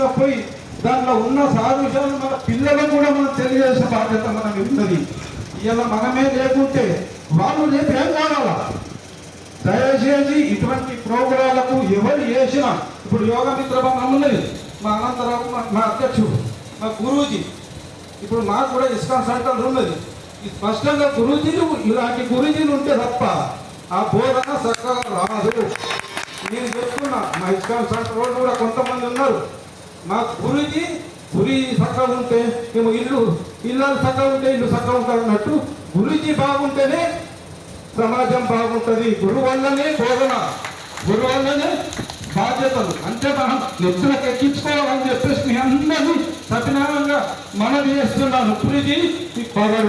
తీసుకుపోయి దాంట్లో ఉన్న సాదృశ్యాలు మన పిల్లలకు కూడా మనం తెలియజేసే బాధ్యత మనం ఉన్నది. ఇలా మనమే లేకుంటే వాళ్ళు రేపు ఏం కావాలా? దయచేసి ఇటువంటి ప్రోగ్రాలకు ఎవరు చేసినా, ఇప్పుడు యోగా మిత్ర బంధం ఉన్నది, మా అనంతరావు మా అధ్యక్షుడు, మా గురూజీ, ఇప్పుడు మాకు కూడా ఇస్కాన్ సెంటర్ ఉన్నది. స్పష్టంగా గురూజీలు ఇలాంటి గురూజీలు ఉంటే తప్ప ఆ బోధన చక్కగా రాదు. నేను చెప్తున్నా, మా ఇస్కాన్ సెంటర్ వాళ్ళు కూడా కొంతమంది ఉన్నారు. మా గురూజీ చక్కగా ఉంటే మేము ఇల్లు చక్కగా ఉంటే ఇల్లు చక్కగా ఉంటారు అన్నట్టు, గురూజీ బాగుంటేనే సమాజం బాగుంటుంది. గురువు వల్లనే బోధన, గురువు వల్లనే బాధ్యతలు. అంటే మనం నెత్తులకు ఎక్కించుకోవాలని చెప్పేసి మీ అందరినీ సత్యనారాయణంగా మనవి చేస్తున్నాను. గురూజీ మీకు బాగా